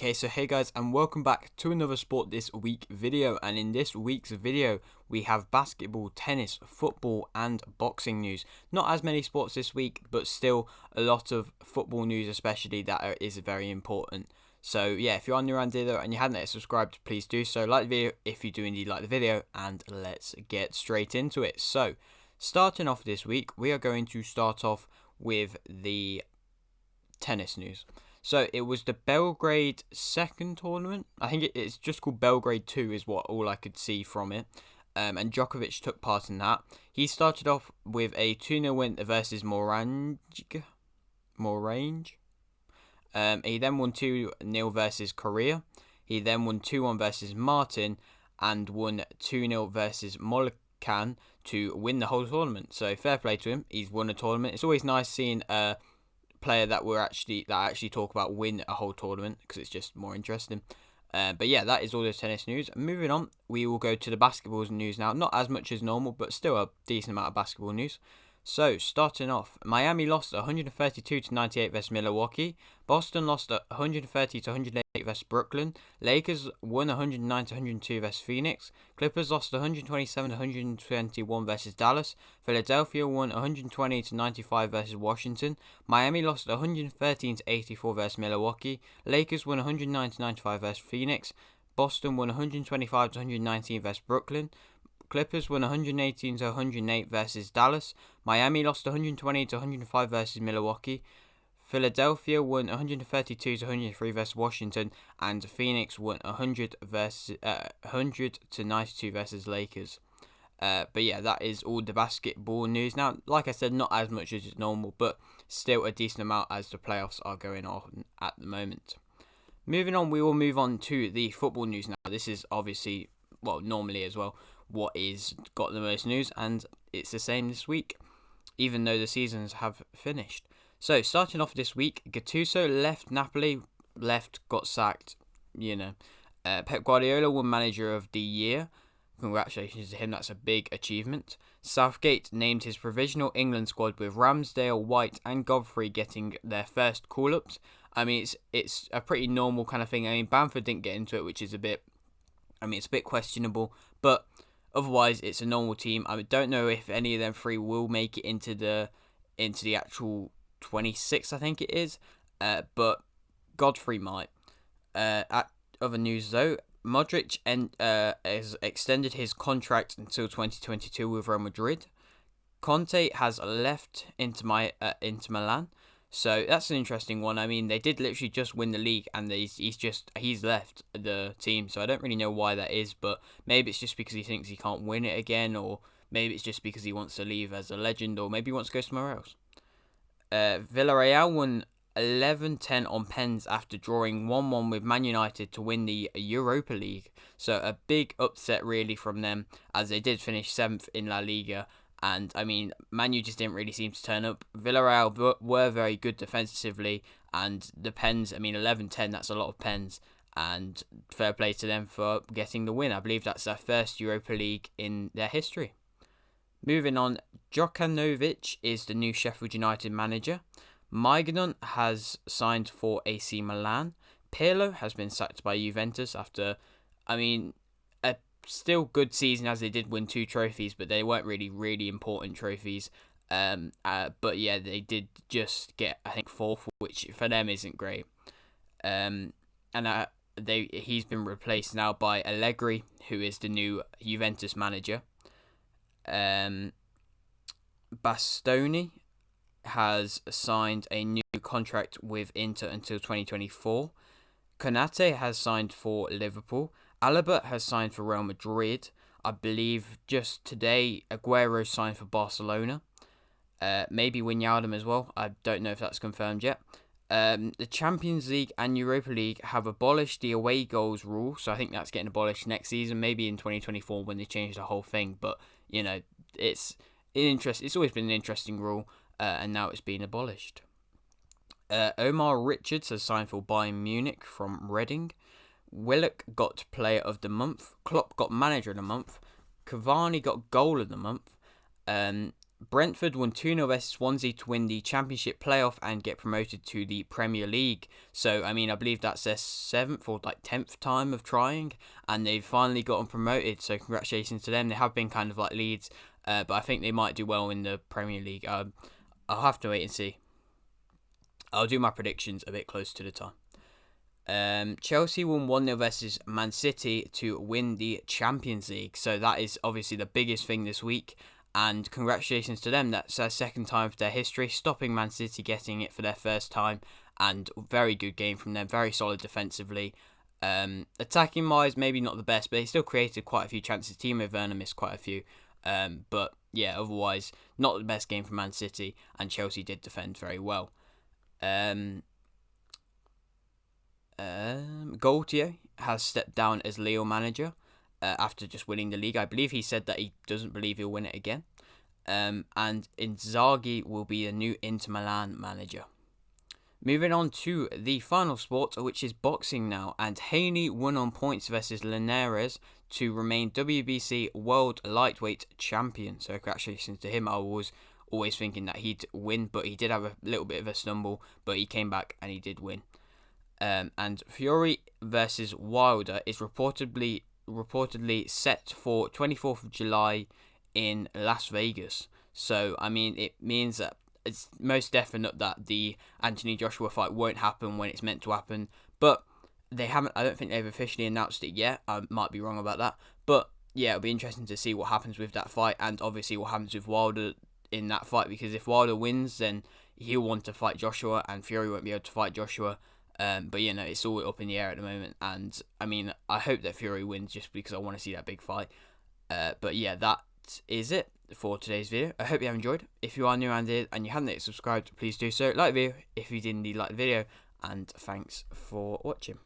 Okay, so hey guys, and welcome back to another Sport This Week video. And in this week's video, we have basketball, tennis, football, and boxing news. Not as many sports this week, but still a lot of football news, especially that is very important. So yeah, if you're new around here and you hadn't yet subscribed, please do so. Like the video if you do indeed like the video, and let's get straight into it. So, starting off this week, we are going to start off with the tennis news. So it was the Belgrade second tournament. I think it's just called Belgrade 2 is what all I could see from it. And Djokovic took part in that. He started off with a 2-0 win versus Morange. He then won 2-0 versus Korea. He then won 2-1 versus Martin and won 2-0 versus Molkan to win the whole tournament. So fair play to him. He's won a tournament. It's always nice seeing player that I actually talk about win a whole tournament because it's just more interesting. But yeah, that is all the tennis news. Moving on, we will go to the basketball news now. Not as much as normal, but still a decent amount of basketball news. So, starting off, Miami lost 132-98 versus Milwaukee. Boston lost 130-108 versus Brooklyn. Lakers won 109-102 versus Phoenix. Clippers lost 127-121 versus Dallas. Philadelphia won 120-95 versus Washington. Miami lost 113-84 versus Milwaukee. Lakers won 109-95 versus Phoenix. Boston won 125-119 versus Brooklyn. Clippers won 118-108 versus Dallas. Miami lost 120-105 versus Milwaukee. Philadelphia won 132-103 versus Washington, and Phoenix won 100-92 versus Lakers. But yeah, that is all the basketball news. Now, like I said, not as much as normal, but still a decent amount as the playoffs are going on at the moment. Moving on, we will move on to the football news now. This is obviously, well, normally as well, what is got the most news, and it's the same this week, even though the seasons have finished. So, starting off this week, Gattuso left Napoli, got sacked, Pep Guardiola won Manager of the Year. Congratulations to him, that's a big achievement. Southgate named his provisional England squad with Ramsdale, White and Godfrey getting their first call-ups. I mean, it's a pretty normal kind of thing. I mean, Bamford didn't get into it, which is it's a bit questionable, but otherwise, it's a normal team. I don't know if any of them three will make it into the actual 26, I think it is. But Godfrey might. At other news though, Modric has extended his contract until 2022 with Real Madrid. Conte has left Inter Milan. So that's an interesting one. I mean, they did literally just win the league, and he's left the team. So I don't really know why that is, but maybe it's just because he thinks he can't win it again, or maybe it's just because he wants to leave as a legend, or maybe he wants to go somewhere else. Villarreal won 11-10 on pens after drawing 1-1 with Man United to win the Europa League. So a big upset really from them, as they did finish 7th in La Liga. And, I mean, Man U just didn't really seem to turn up. Villarreal were very good defensively. And the pens, 11-10, that's a lot of pens. And fair play to them for getting the win. I believe that's their first Europa League in their history. Moving on, Djokanovic is the new Sheffield United manager. Maignan has signed for AC Milan. Pirlo has been sacked by Juventus after, still good season, as they did win 2 trophies, but they weren't really important trophies. But yeah, they did just get, I think, 4th, which for them isn't great. He's been replaced now by Allegri, who is the new Juventus manager. Bastoni has signed a new contract with Inter until 2024. Konate has signed for Liverpool. Alaba has signed for Real Madrid. I believe just today Aguero signed for Barcelona. Maybe Wijnaldum as well. I don't know if that's confirmed yet. The Champions League and Europa League have abolished the away goals rule, so I think that's getting abolished next season, maybe in 2024 when they change the whole thing. But it's always been an interesting rule, and now it's been abolished. Omar Richards has signed for Bayern Munich from Reading. Willock got Player of the Month. Klopp got Manager of the Month. Cavani got Goal of the Month. Brentford won 2-0 versus Swansea to win the Championship playoff and get promoted to the Premier League. So, I mean, I believe that's their 7th or 10th time of trying, and they've finally gotten promoted. So, congratulations to them. They have been kind of like Leeds, but I think they might do well in the Premier League. I'll have to wait and see. I'll do my predictions a bit closer to the time. Chelsea won 1-0 versus Man City to win the Champions League. So that is obviously the biggest thing this week. And congratulations to them. That's their second time for their history, stopping Man City getting it for their first time. And very good game from them. Very solid defensively. Attacking wise, maybe not the best, but they still created quite a few chances. Timo Werner missed quite a few. But yeah, otherwise, not the best game from Man City. And Chelsea did defend very well. Gaultier has stepped down as Lille manager after just winning the league. I believe he said that he doesn't believe he'll win it again. And Inzaghi will be the new Inter Milan manager. Moving on to the final sport, which is boxing now. And Haney won on points versus Linares to remain WBC World Lightweight Champion. So congratulations to him. I was always thinking that he'd win, but he did have a little bit of a stumble, but he came back and he did win. And Fury versus Wilder is reportedly set for 24th of July in Las Vegas. So, I mean, it means that it's most definite that the Anthony Joshua fight won't happen when it's meant to happen. But they haven't, I don't think they've officially announced it yet. I might be wrong about that. But yeah, it'll be interesting to see what happens with that fight, and obviously what happens with Wilder in that fight, because if Wilder wins, then he'll want to fight Joshua and Fury won't be able to fight Joshua. But you know, it's all up in the air at the moment, and I mean, I hope that Fury wins just because I want to see that big fight. But yeah, that is it for today's video. I hope you have enjoyed. If you are new around here and you haven't yet subscribed, please do so. Like the video if you did indeed like the video, and thanks for watching.